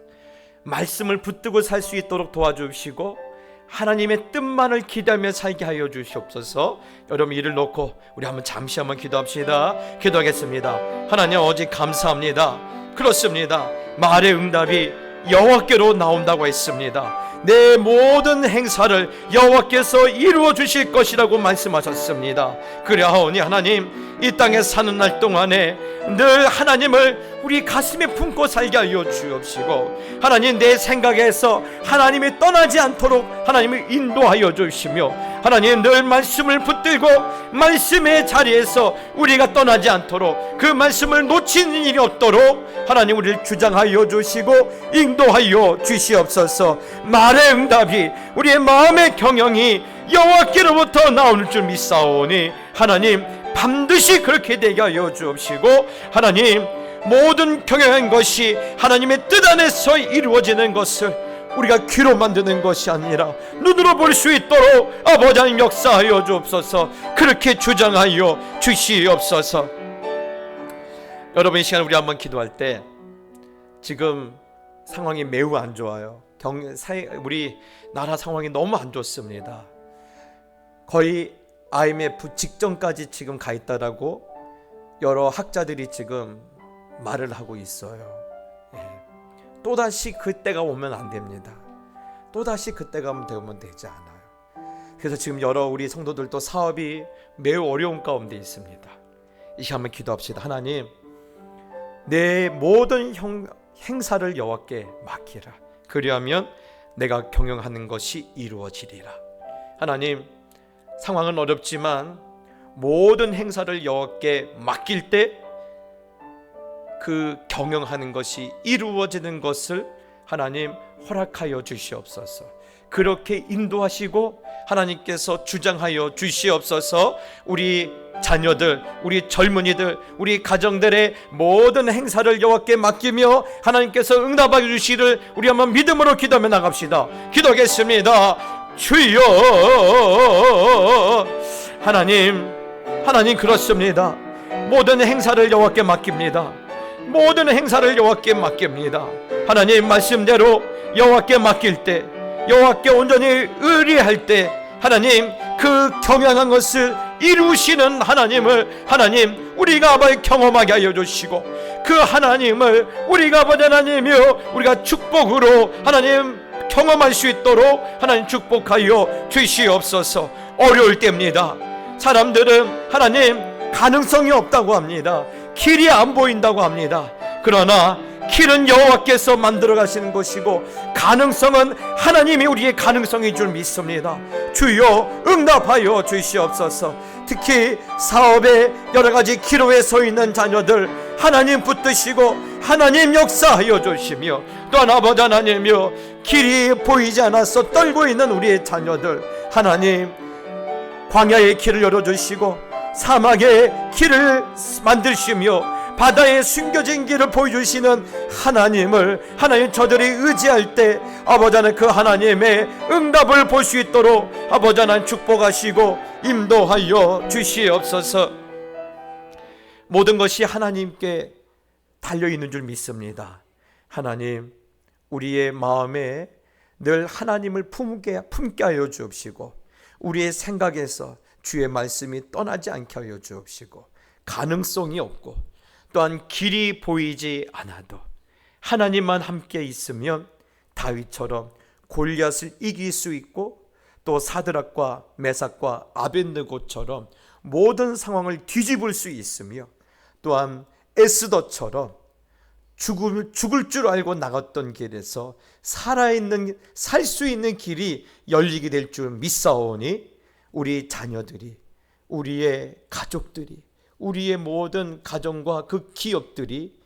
말씀을 붙들고 살 수 있도록 도와주시고 하나님의 뜻만을 기대하며 살게 하여 주시옵소서. 여러분 이를 놓고 우리 잠시 한번 기도합시다. 기도하겠습니다. 하나님 오직 감사합니다. 그렇습니다. 말의 응답이 여호와께로 나온다고 했습니다. 내 모든 행사를 여호와께서 이루어 주실 것이라고 말씀하셨습니다. 그러하오니 하나님 이 땅에 사는 날 동안에 늘 하나님을 우리 가슴에 품고 살게 하여 주옵시고 하나님 내 생각에서 하나님이 떠나지 않도록 하나님을 인도하여 주시며 하나님 늘 말씀을 붙들고 말씀의 자리에서 우리가 떠나지 않도록 그 말씀을 놓치는 일이 없도록 하나님 우리를 주장하여 주시고 인도하여 주시옵소서. 말의 응답이 우리의 마음의 경영이 여호와께로부터 나오는 줄 믿사오니 하나님 반드시 그렇게 되게 하여 주옵시고 하나님 모든 경영한 것이 하나님의 뜻 안에서 이루어지는 것을 우리가 귀로 만드는 것이 아니라 눈으로 볼 수 있도록 아버지 하나님 역사하여 주옵소서. 그렇게 주장하여 주시옵소서. 여러분 이 시간 우리 한번 기도할 때 지금 상황이 매우 안 좋아요. 우리 나라 상황이 너무 안 좋습니다. 거의 IMF 직전까지 지금 가 있다라고 여러 학자들이 지금 말을 하고 있어요. 또다시 그때가 오면 안 됩니다. 또다시 그때가 오면 되지 않아요. 그래서 지금 여러 우리 성도들도 사업이 매우 어려운 가운데 있습니다. 이 시간 한번 기도합시다. 하나님 내 모든 행사를 여호와께 맡기라. 그리하면 내가 경영하는 것이 이루어지리라. 하나님 상황은 어렵지만 모든 행사를 여호와께 맡길 때 그 경영하는 것이 이루어지는 것을 하나님 허락하여 주시옵소서. 그렇게 인도하시고 하나님께서 주장하여 주시옵소서. 우리 자녀들, 우리 젊은이들, 우리 가정들의 모든 행사를 여호와께 맡기며 하나님께서 응답하여 주시기를 우리 한번 믿음으로 기도하며 나갑시다. 기도하겠습니다. 주여 하나님 그렇습니다. 모든 행사를 여호와께 맡깁니다. 모든 행사를 여호와께 맡깁니다. 하나님 말씀대로 여호와께 맡길 때 여호와께 온전히 의리할 때 하나님 그 경영한 것을 이루시는 하나님을 하나님 우리가 아버지 경험하게 하여 주시고 그 하나님을 우리가 아버지 하나님이여 우리가 축복으로 하나님 경험할 수 있도록 하나님 축복하여 주시옵소서. 어려울 때입니다. 사람들은 하나님 가능성이 없다고 합니다. 길이 안 보인다고 합니다. 그러나 길은 여호와께서 만들어 가시는 것이고 가능성은 하나님이 우리의 가능성인 줄 믿습니다. 주여 응답하여 주시옵소서. 특히 사업에 여러 가지 기로에 서 있는 자녀들 하나님 붙드시고 하나님 역사하여 주시며 또한 아버지 하나님이여 길이 보이지 않아서 떨고 있는 우리의 자녀들 하나님 광야의 길을 열어주시고 사막의 길을 만드시며 바다에 숨겨진 길을 보여주시는 하나님을 하나님 저들이 의지할 때 아버지 하나님 그 하나님의 응답을 볼 수 있도록 아버지 하나님 축복하시고 인도하여 주시옵소서. 모든 것이 하나님께 달려있는 줄 믿습니다. 하나님 우리의 마음에 늘 하나님을 품게 하여 주옵시고 우리의 생각에서 주의 말씀이 떠나지 않게 하여 주옵시고 가능성이 없고 또한 길이 보이지 않아도 하나님만 함께 있으면 다윗처럼 골리앗을 이길 수 있고 또 사드락과 메삭과 아벳느고처럼 모든 상황을 뒤집을 수 있으며 또한 에스더처럼 죽을 줄 알고 나갔던 길에서 살 수 있는 길이 열리게 될 줄 믿사오니 우리 자녀들이 우리의 가족들이 우리의 모든 가정과 그 기업들이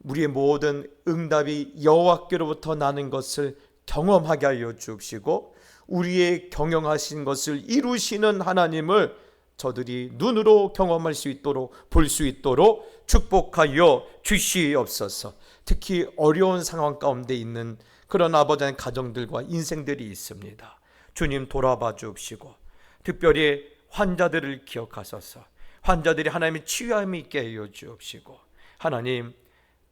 우리의 모든 응답이 여호와께로부터 나는 것을 경험하게 하여 주옵시고 우리의 경영하신 것을 이루시는 하나님을 저들이 눈으로 경험할 수 있도록 볼 수 있도록 축복하여 주시옵소서. 특히 어려운 상황 가운데 있는 그런 아버지의 가정들과 인생들이 있습니다. 주님 돌아봐 주옵시고 특별히 환자들을 기억하소서. 환자들이 하나님의 치유함이 있게 하여 주옵시고, 하나님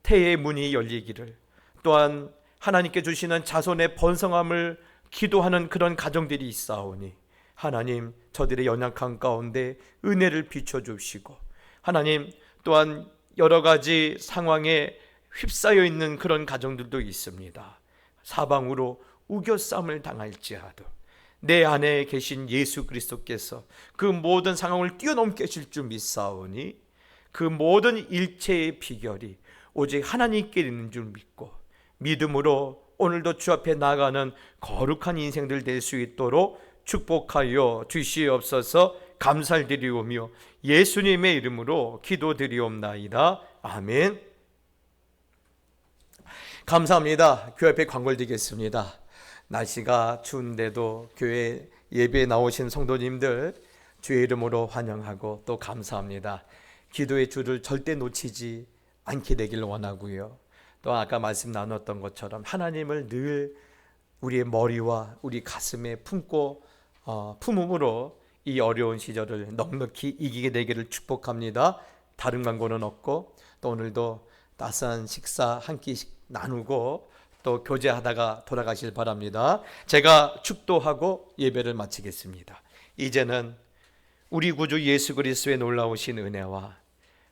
태의 문이 열리기를, 또한 하나님께 주시는 자손의 번성함을 기도하는 그런 가정들이 있사오니 하나님 저들의 연약한 가운데 은혜를 비춰주시고, 하나님 또한 여러 가지 상황에 휩싸여 있는 그런 가정들도 있습니다. 사방으로 우겨쌈을 당할지라도 내 안에 계신 예수 그리스도께서 그 모든 상황을 뛰어넘게 하실 줄 믿사오니 그 모든 일체의 비결이 오직 하나님께 있는 줄 믿고 믿음으로 오늘도 주 앞에 나가는 거룩한 인생들 될 수 있도록 축복하여 주시옵소서. 감사드리오며 예수님의 이름으로 기도드리옵나이다. 아멘. 감사합니다. 교회 앞에 광고를 드리겠습니다. 날씨가 추운데도 교회 예배에 나오신 성도님들 주의 이름으로 환영하고 또 감사합니다. 기도의 줄을 절대 놓치지 않게 되길 원하고요. 또 아까 말씀 나눴던 것처럼 하나님을 늘 우리의 머리와 우리 가슴에 품음으로 이 어려운 시절을 넉넉히 이기게 되기를 축복합니다. 다른 광고는 없고 또 오늘도 따스한 식사 한 끼씩 나누고 또 교제하다가 돌아가실 바랍니다. 제가 축도하고 예배를 마치겠습니다. 이제는 우리 구주 예수 그리스도의 놀라우신 은혜와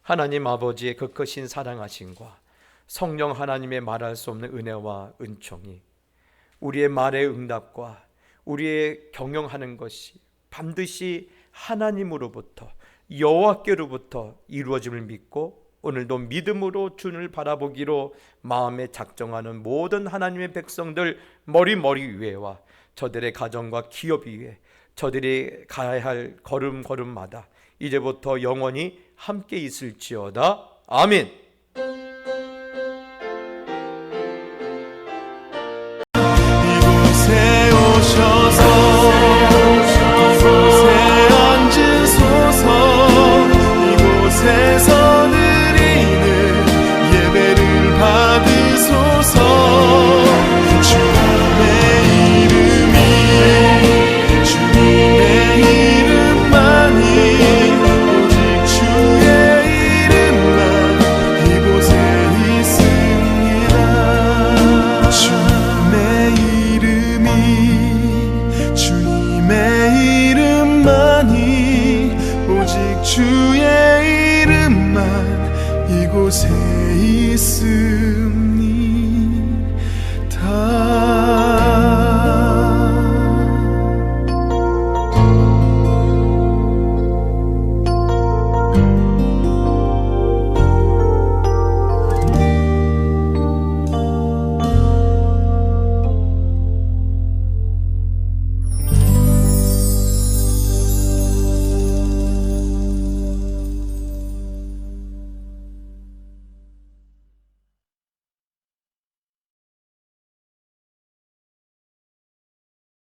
하나님 아버지의 그 크신 사랑하심과 성령 하나님의 말할 수 없는 은혜와 은총이 우리의 말의 응답과 우리의 경영하는 것이 반드시 하나님으로부터 여호와께로부터 이루어짐을 믿고 오늘도 믿음으로 주를 바라보기로 마음에 작정하는 모든 하나님의 백성들 머리 위에와 저들의 가정과 기업 위에 저들이 가야 할 걸음마다 이제부터 영원히 함께 있을지어다. 아멘.